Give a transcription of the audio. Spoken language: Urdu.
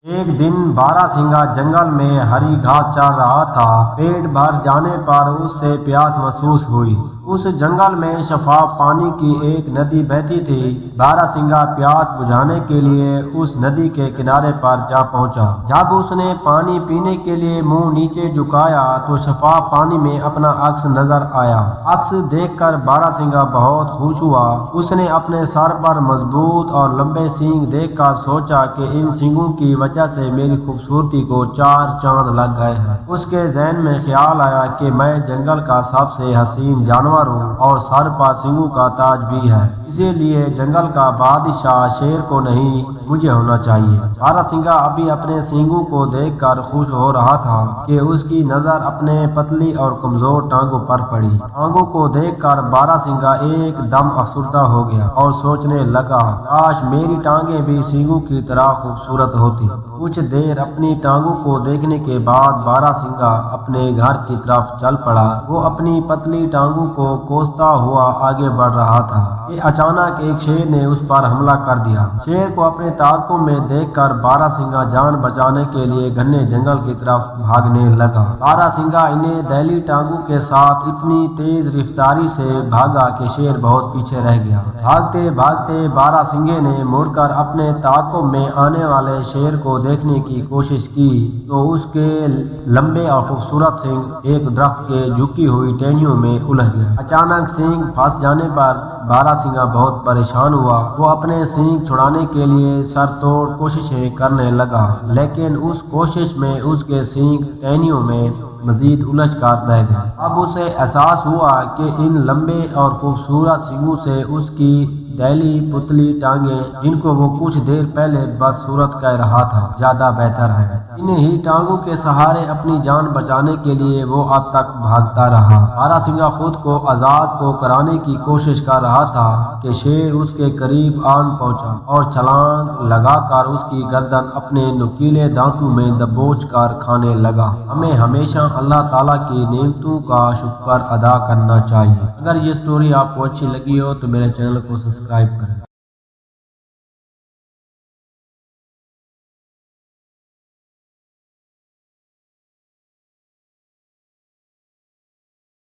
ایک دن بارہ سنگھا جنگل میں ہری گھاس چر رہا تھا۔ پیٹ بھر جانے پر اس سے پیاس محسوس ہوئی۔ اس جنگل میں شفاف پانی کی ایک ندی بہتی تھی۔ بارہ سنگھا پیاس بجھانے کے لیے اس ندی کے کنارے پر جا پہنچا۔ جب اس نے پانی پینے کے لیے منہ نیچے جھکایا تو شفاف پانی میں اپنا عکس نظر آیا۔ عکس دیکھ کر بارہ سنگھا بہت خوش ہوا۔ اس نے اپنے سر پر مضبوط اور لمبے سینگ دیکھ کر سوچا کہ ان سینگوں کی وجہ سے میری خوبصورتی کو چار چاند لگ گئے ہیں۔ اس کے ذہن میں خیال آیا کہ میں جنگل کا سب سے حسین جانور ہوں اور سر پر سینگوں کا تاج بھی ہے، اسی لیے جنگل کا بادشاہ شیر کو نہیں، مجھے ہونا چاہیے۔ بارہ سنگھا ابھی اپنے سینگوں کو دیکھ کر خوش ہو رہا تھا کہ اس کی نظر اپنے پتلی اور کمزور ٹانگوں پر پڑی۔ ٹانگوں کو دیکھ کر بارہ سنگھا ایک دم افسردہ ہو گیا اور سوچنے لگا، کاش میری ٹانگیں بھی سینگوں کی طرح خوبصورت ہوتی۔ کچھ دیر اپنی ٹانگوں کو دیکھنے کے بعد بارہ سنگھا اپنے گھر کی طرف چل پڑا۔ وہ اپنی پتلی ٹانگوں کو کوستا ہوا آگے بڑھ رہا تھا کہ اچانک ایک شیر نے اس پر حملہ کر دیا۔ شیر کو اپنے تعاقب میں دیکھ کر بارہ سنگھا جان بچانے کے لیے گھنے جنگل کی طرف بھاگنے لگا۔ بارہ سنگھا انہیں دائلی ٹانگوں کے ساتھ اتنی تیز رفتاری سے بھاگا کہ شیر بہت پیچھے رہ گیا۔ بھاگتے بھاگتے بارہ سنگھے نے مڑ کر اپنے تعاقب میں آنے والے شیر کو دیکھنے کی کوشش کی تو اس کے لمبے اور خوبصورت سینگ ایک درخت کے جھکی ہوئی ٹہنیوں میں الجھ گئے۔ اچانک سینگ پھنس جانے پر بارہ سنگھا بہت پریشان ہوا۔ وہ اپنے سینگ چھڑانے کے لیے سر توڑ کوششیں کرنے لگا، لیکن اس کوشش میں اس کے سینگ ٹہنیوں میں مزید الجھ کر رہ گئے۔ اب اسے احساس ہوا کہ ان لمبے اور خوبصورت سینگوں سے اس کی دائلی پتلی ٹانگیں، جن کو وہ کچھ دیر پہلے بدصورت کہہ رہا تھا، زیادہ بہتر ہیں۔ انہی ٹانگوں کے سہارے اپنی جان بچانے کے لیے وہ اب تک بھاگتا رہا۔ بارہ سنگھا خود کو آزاد کو کرانے کی کوشش کر رہا تھا کہ شیر اس کے قریب آن پہنچا اور چھلانگ لگا کر اس کی گردن اپنے نوکیلے دانتوں میں دبوچ کر کھانے لگا۔ ہمیں ہمیشہ اللہ تعالیٰ کی نعمتوں کا شکر ادا کرنا چاہیے۔ اگر یہ سٹوری آپ کو اچھی لگی ہو تو میرے چینل کو سبسکرائب کریں۔